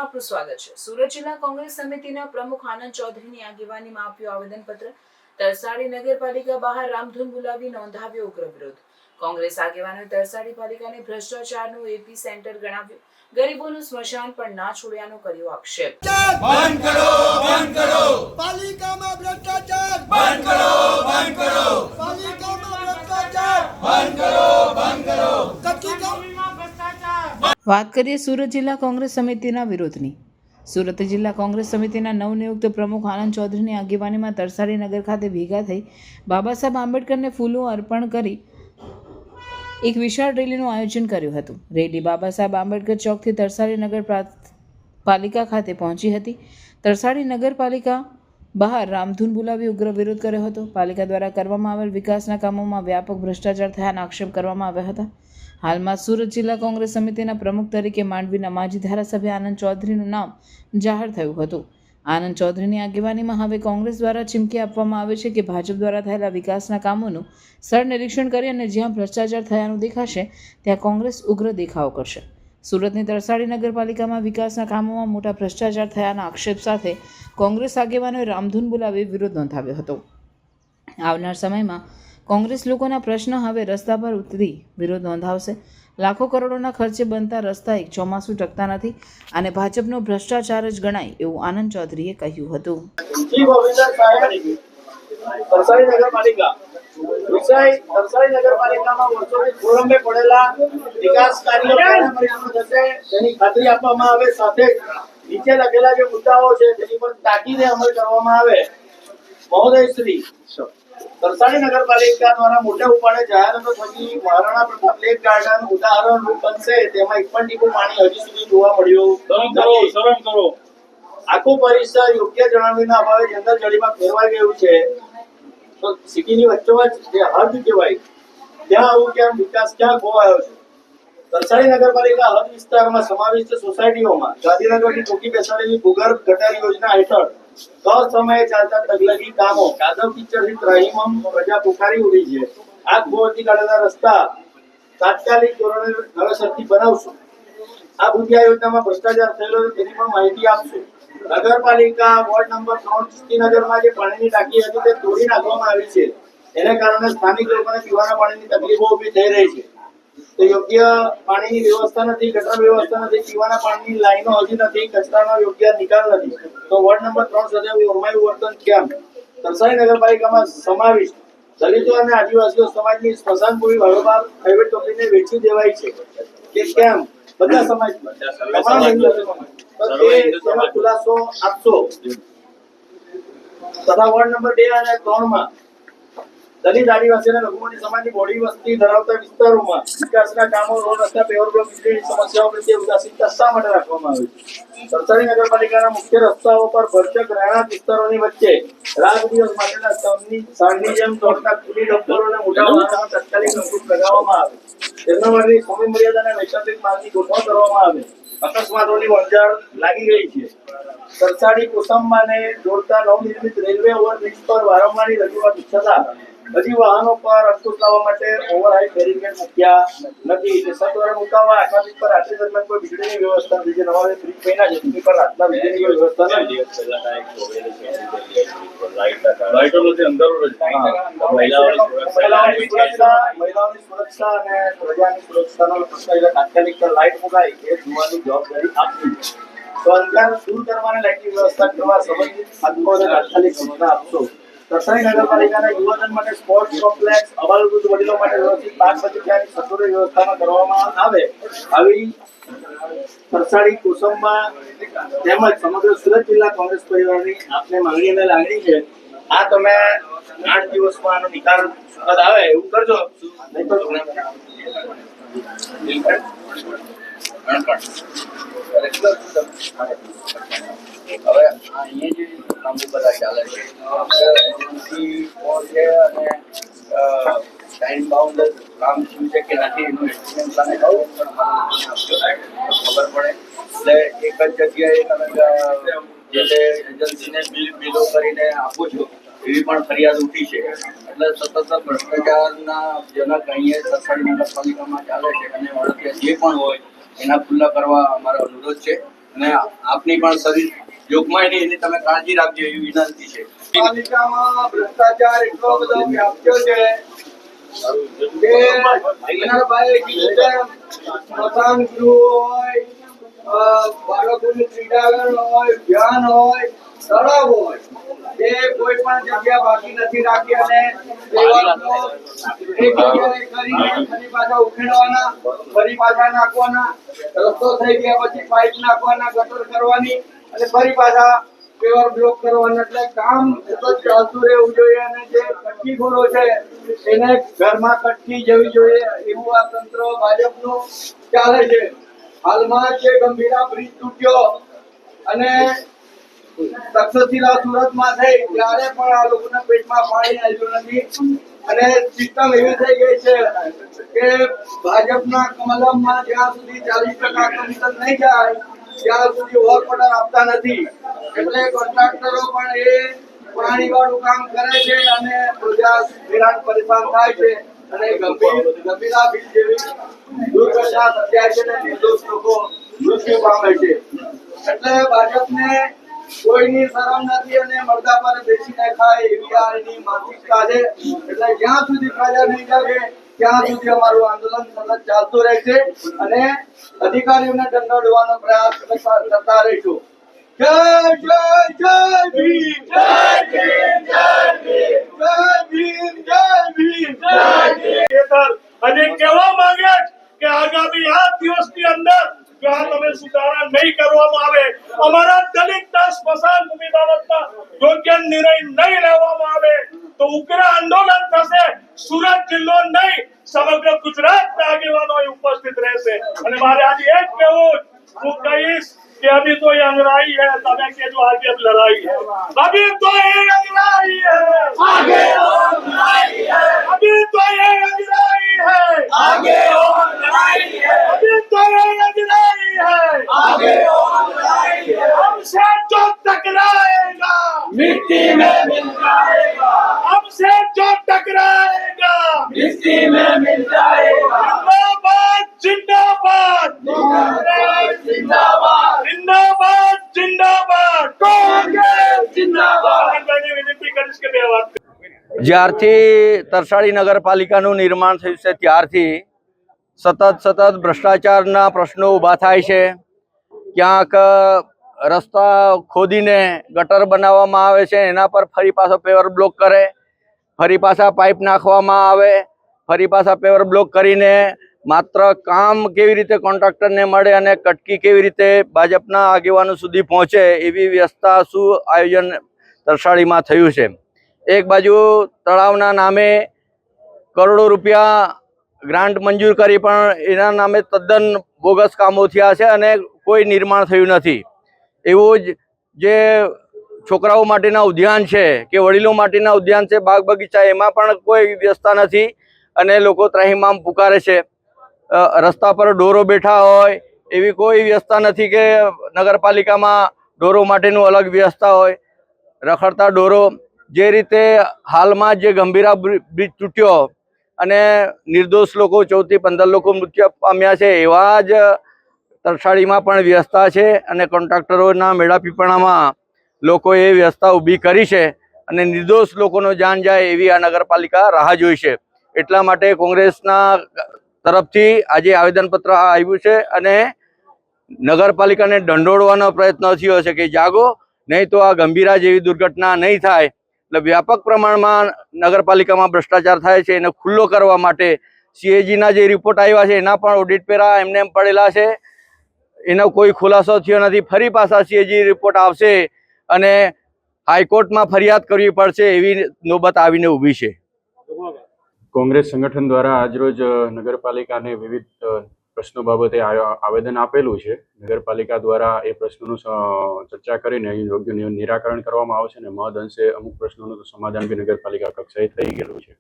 આપનું સ્વાગત છે। સુરત જિલ્લા કોંગ્રેસ સમિતિના પ્રમુખ આનંદ ચૌધરીની આગેવાનીમાં આપ્યું આવેદનપત્ર। તરસાડી નગરપાલિકા બહાર રામધૂન બોલાવી નોંધાવ્યો ઉગ્ર વિરોધ। કોંગ્રેસ આગેવાનોએ તરસાડી પાલિકાને ભ્રષ્ટાચારનું એપી સેન્ટર ગણાવ્યું। ગરીબોનું સ્મશાન પણ ના છોડ્યાનો કર્યો આક્ષેપ। બંધ કરો પાલિકામાં ભ્રષ્ટાચાર બંધ કરો પાલિકામાં ભ્રષ્ટાચાર બંધ કરો વાત કરીએ સુરત જિલ્લા કોંગ્રેસ સમિતિના વિરોધની। સુરત જિલ્લા કોંગ્રેસ સમિતિના નવનિયુક્ત પ્રમુખ આનંદ ચૌધરીની આગેવાનીમાં તરસાડી નગર ખાતે ભેગા થઈ બાબા સાહેબ આંબેડકરને ફૂલો અર્પણ કરી એક વિશાળ રેલીનું આયોજન કર્યું હતું। રેલી બાબા સાહેબ આંબેડકર ચોકથી તરસાડી નગર પાલિકા ખાતે પહોંચી હતી। તરસાડી નગરપાલિકા બહાર રામધૂન બોલાવી ઉગ્ર વિરોધ કર્યો હતો। પાલિકા દ્વારા કરવામાં આવેલ વિકાસના કામોમાં વ્યાપક ભ્રષ્ટાચાર થયાના આક્ષેપ કરવામાં આવ્યા હતા। હાલમાં સુરત જિલ્લા કોંગ્રેસ સમિતિના પ્રમુખ તરીકે માંડવીના માજી ધારાસભ્ય આનંદ ચૌધરીનું નામ જાહેર થયું હતું। આનંદ ચૌધરીની આગેવાનીમાં હવે કોંગ્રેસ દ્વારા ચીમકી આપવામાં આવે છે કે ભાજપ દ્વારા થયેલા વિકાસના કામોનું સ્થળ નિરીક્ષણ કરી અને જ્યાં ભ્રષ્ટાચાર થયાનું દેખાશે ત્યાં કોંગ્રેસ ઉગ્ર દેખાવ કરશે। સુરતની તરસાડી નગરપાલિકામાં વિકાસના કામોમાં મોટા ભ્રષ્ટાચાર થયાના આક્ષેપ સાથે કોંગ્રેસ આગેવાનોએ રામધૂન બોલાવી વિરોધ નોંધાવ્યો હતો। આવનાર સમયમાં કોંગ્રેસ લોકોના પ્રશ્ન હવે રસ્તા પર ઉતરી વિરોધ નોંધાવશે। લાખો કરોડોના ખર્ચે બનતા રસ્તા એક ચોમાસું ટકતા નથી અને ભાજપનો ભ્રષ્ટાચાર જ ગણાય એવું આનંદ ચૌધરીએ કહ્યું હતું। તરસાડી નગરપાલિકામાં વર્ષોથી ખોરંભે પડેલા વિકાસ કાર્યો તેની ખાતરી આપવામાં આવે, સાથે નીચે લખેલા જે મુદ્દાઓ છે તેની પર તાકીદે અમલ કરવામાં આવે। મહોદય શ્રી તરસાડી નગરપાલિકા દ્વારા મોટા ઉપાડે જાહેરાતો થકી મહારાણા પ્રતાપ લેક ગાર્ડન ઉદાહરણ રૂપ બનશે, તેમાં એક પણ ટીપું પાણી હજી સુધી જોવા મળ્યું નથી। આખું પરિસર યોગ્ય જણાવીના અભાવે જંગલ જડીમાં ફેરવાઈ ગયું છે। તો સિટીની વચ્ચોવચ્ચ જે હદ કહેવાય ત્યાં આવું કેમ વિકાસ ક્યાં ખોવાયો છે? તરસાડી નગરપાલિકા હદ વિસ્તારમાં સમાવિષ્ટ સોસાયટીઓમાં ગાંધીનગરની ટોકી બેસાડેલી ભૂગર્ભ ગટર યોજના હેઠળ સમયે ચાલતા તગલગી કામો કાદવ કિચડથી ત્રાહિમામ પ્રજા પુકારી ઉડી છે। આ ખોવાતી કાઢેલા રસ્તા તાત્કાલિક ધોરણે નવેસરથી બનાવશું। આ ભૂતિયા યોજનામાં ભ્રષ્ટાચાર થયેલો છે તેની પણ માહિતી આપશું। નગરપાલિકા વોર્ડ નંબર 3 ચિત્તીનગરમાં જે પાણીની ટાંકી હતી તે તોડી નાખવામાં આવી છે, એને કારણે સ્થાનિક લોકોને પીવાના પાણીની તકલીફો ઊભી થઈ રહી છે। તો યોગ્ય પાણીની વ્યવસ્થા નથી, ગટર વ્યવસ્થા નથી, પીવાના પાણીની લાઈનો હજી નથી, કચરાનો યોગ્ય નિકાલ નથી। તો વોર્ડ નંબર 3 સાથે ઓરમાયું વર્તન કેમ? તરસાડી નગરપાલિકામાં સમાવિષ્ટ દલિતો અને આદિવાસીઓ સમાજની સ્મશાન ભૂમિ વારંવાર પ્રાઇવેટ કંપનીને વેચી દેવાય છે કે કેમ? બધા સમાજમાં તમામ હિન્દુ તેનો ખુલાસો આપશો। તથા વોર્ડ નંબર 2 અને 3 માં દલિત આદિવાસી અને લઘુમતી સમાજની બોડી વસ્તી ધરાવતા વિસ્તારોમાં વિકાસના કામો, રોડ રસ્તા, પેવર બ્લોક, વીજળીની સમસ્યાઓ પ્રત્યે ઉદાસીનતા શા માટે રાખવામાં આવી છે? તરસાડી નગરપાલિકાના મુખ્ય રસ્તાઓ પર ભરચક રહેણાંક વિસ્તારોની વચ્ચે રાત દિવસ માટેના સાંજની જેમ દોડતા ખુલ્લી ડમ્પરો અને મોટા વાહનોમાં તાત્કાલિક અંકુશ લગાવવામાં આવે। તેમના માટે સમય મર્યાદા અને વૈકલ્પિક માર્ગની ગોઠવણ કરવામાં આવે। અકસ્માતોની વણઝાર લાગી ગઈ છે। તરસાડી કોસંબાને જોડતા નવનિર્મિત રેલવે ઓવરબ્રિજ પર વારંવારની રજૂઆત છતાં હજી વાહનો પર અંકુશ લાવવા માટે ઓવરહાઇટ બેરિકેડ મૂક્યા નથી। તે સત્વરે મુકાવવા આખા બ્રિજ પર રાત્રિ દરમિયાન કોઈ વીજળીની વ્યવસ્થા નથી। જે નવા બ્રિજ બન્યા છે તેની પર રાતના વીજળીની વ્યવસ્થા નથી। મહિલાઓની સુરક્ષા અને પ્રજાની સુરક્ષાનો પ્રશ્ન તાત્કાલિક લાઇટ મુકાય એ જોવાની જવાબદારી આપવી છે। તો અંધકાર દૂર કરવાને લાઇટની વ્યવસ્થા કરવા સંબંધિત ખાતાઓને તાત્કાલિક સૂચના આપશો। તરસાડી નગરપાલિકાના યુવજન માટે સ્પોર્ટ્સ કોમ્પ્લેક્સ, અબાલવૃદ્ધ વડીલો માટે વ્યવસ્થિત પાક બગીચાની સત્વરે વ્યવસ્થા કરવામાં આવે। આવી તરસાડી કોસંબા તેમજ સમગ્ર સુરત જિલ્લા કોંગ્રેસ પરિવારની આપને માંગણી અને લાગણી છે। આ તમે 8 દિવસમાં આનો નિકાલ સુખદ આવે એવું કરજો, નહીં તો હવે અહીંયા જે કામો બધા ચાલે છે એજન્સીઓ છે અને ટાઈમ બાઉન્ડ કામ શું છે કે નથી એનું એસ્ટિમેટ તમે કહો ખબર પડે। એટલે એક જ જગ્યાએ તમે જે તે એજન્સીને બિલો કરીને આપો છો એવી પણ ફરિયાદ ઉઠી છે। એટલે સતત ભ્રષ્ટાચારના જનક અહીંયા તરસાડી નગરપાલિકામાં ચાલે છે અને વળતિયા જે પણ હોય એના ખુલ્લા કરવા અમારો અનુરોધ છે। અને આપની પણ શરીર જોખમાય નહીં એની તમે કાળજી રાખજો એવી વિનંતી છે. પાલિકામાં ભ્રષ્ટાચાર એટલો બધો વ્યાપ્યો છે કે વિનરભાઈએ કીધું તેમ સ્મશાન ગૃહ હોય, બાળકોનું ક્રીડાંગણ હોય, ઉદ્યાન હોય, તળાવ હોય, એ કોઈ પણ જગ્યા બાકી નથી રાખી અને તહેવારનો એક જગ્યાએ કરીને ફરી પાછા ઉખેડવાના, ફરી પાછા નાખવાના, રસ્તો થઈ ગયા પછી પાઇપ નાખવાના, ગટર કરવાની અને ફરી પાછા પેવર બ્લોક કરવાના. એટલે કામ સતત ચાલતું રહેવું જોઈએ અને જે કટકીખોરો છે એને ઘરમાં કટકી જવી જોઈએ એવું આ તંત્ર ભાજપનું ચાલે છે. હાલમાં જે ગંભીરા બ્રિજ તૂટ્યો અને તક્ષશિલા સુરતમાં થઈ ત્યારે પણ આ લોકોના પેટમાં પાણી આવ્યું નથી અને સિસ્ટમ એવી થઈ ગઈ છે કે ભાજપના કમલમમાં જ્યાં સુધી 40% કમિશન નહીં જાય ત્યાં સુધી વર્ક ઓર્ડર આપતા નથી. એટલે કોન્ટ્રાક્ટરો પણ એ પાણી વાળું કામ કરે છે અને પ્રજા હેરાન પરેશાન થાય છે અને ગંભીરા બ્રિજ જેવી દુર્ઘટના સર્જાય છે અને નિર્દોષ લોકો મૃત્યુ પામે છે. એટલે ભાજપને કોઈની શરમ નથી અને મરદા પર બેસીને ખાય એવી આ એની માનસિકતા છે. એટલે જ્યાં સુધી પ્રજા નહીં જાગે ત્યાં સુધી અમારું આંદોલન સતત ચાલતું રહેશે અને અધિકારીઓને દંડોડવાનો પ્રયાસ કરતા રહીશું. જય જય જય ભીમ, જય ભીમ, જય ભીમ, જય ભીમ, જય ભીમ, જય ભીમ. અને કહેવા માંગે કે આગામી 8 દિવસની અંદર જો આ તમે સુધારા નહીં કરવામાં આવે, અમારા દલિતના સ્મશાન ભૂમિ બાબતમાં યોગ્ય નિર્ણય નહીં લેવામાં આવે તો ઉગ્ર આંદોલન થશે. સુરત જિલ્લો નહીં સમગ્ર ગુજરાતના આગેવાનો ઉપસ્થિત રહેશે. અને મારે આજે એ જ કહેવું, હું કહીશ कि अभी तो ये अंगड़ाई है, तब के जो आगे लड़ाई है, अभी तो ये अंगड़ाई है, आगे और लड़ाई है, अभी तो ये अंगड़ाई है, आगे और लड़ाई है, अभी तो ये अंगड़ाई है, आगे और लड़ाई है. हमसे जो टकराएगा मिट्टी में मिल जाएगा, हमसे जो टकराएगा मिट्टी में मिल जाएगा. जिंदाबाद जिंदाबाद जिंदाबाद जिंदाबाद जिंदाबाद कांग्रेस जिंदाबाद. विनंती કરીશ કે બે વાત. જ્યારથી તરસાળી નગરપાલિકાનું નિર્માણ થયું છે ત્યારથી સતત ભ્રષ્ટાચારના પ્રશ્નો ઊભા થાય છે. ક્યાંક રસ્તા ખોદીને ગટર બનાવવામાં આવે છે, એના પર ફરી પાછો પેવર બ્લોક કરે, ફરી પાછા પાઇપ નાખવામાં આવે, ફરી પાછા પેવર બ્લોક કરીને માત્ર કામ કેવી રીતે કોન્ટ્રાક્ટરને મળે અને કટકી કેવી રીતે ભાજપના આગેવાનો સુધી પહોંચે એવી વ્યવસ્થા શું આયોજન તરસાળીમાં થયું છે. એક બાજુ તળાવના નામે કરોડો રૂપિયા ગ્રાન્ટ મંજૂર કરી પણ એના નામે તદ્દન બોગસ કામો થયા છે અને કોઈ નિર્માણ થયું નથી. એવું જ જે છોકરાઓ માટેના ઉદ્યાન છે કે વડીલો માટેના ઉદ્યાન છે, બાગ બગીચા, એમાં પણ કોઈ વ્યવસ્થા નથી અને લોકો ત્રાહિમામ પુકારે છે. રસ્તા પર ઢોરો બેઠા હોય એવી કોઈ વ્યવસ્થા નથી કે નગરપાલિકામાં ઢોરો માટેનું અલગ વ્યવસ્થા હોય. રખડતા ઢોરો, જે રીતે હાલમાં જે ગંભીરા બ્રિજ તૂટ્યો અને નિર્દોષ લોકો 14 થી 15 લોકો મૃત્યુ પામ્યા છે, એવા જ તરસાળીમાં પણ વ્યવસ્થા છે અને કોન્ટ્રાક્ટરોના મેળાપીપણામાં લોકોએ વ્યવસ્થા ઊભી કરી છે અને નિર્દોષ લોકોનો જાન જાય એવી આ નગરપાલિકા રાહ જોઈ છે. એટલા માટે કોંગ્રેસના તરફથી આજે આવેદનપત્ર આવ્યું છે અને નગરપાલિકાને દંડોળવાનો પ્રયત્ન થયો છે કે જાગો, નહીં તો આ ગંભીરા જેવી દુર્ઘટના નહીં થાય. એટલે વ્યાપક પ્રમાણમાં નગરપાલિકામાં ભ્રષ્ટાચાર થાય છે, એને ખુલ્લો કરવા માટે CAGના જે રિપોર્ટ આવ્યા છે એના પણ ઓડિટ પેરા એમને એમ પડેલા છે, એનો કોઈ ખુલાસો થયો નથી. ફરી પાછા CAG રિપોર્ટ આવશે અને હાઈકોર્ટમાં ફરિયાદ કરવી પડશે એવી નોબત આવીને ઊભી છે. કોંગ્રેસ સંગઠન દ્વારા આજરોજ નગરપાલિકાને વિવિધ પ્રશ્નો બાબતે આવેદન આપેલું છે. નગરપાલિકા દ્વારા એ પ્રશ્નોનું ચર્ચા કરીને યોગ્ય નિરાકરણ કરવામાં આવશે અને મહદ અંશે અમુક પ્રશ્નોનું સમાધાન બી નગરપાલિકા કક્ષાએ થઈ ગયેલું છે.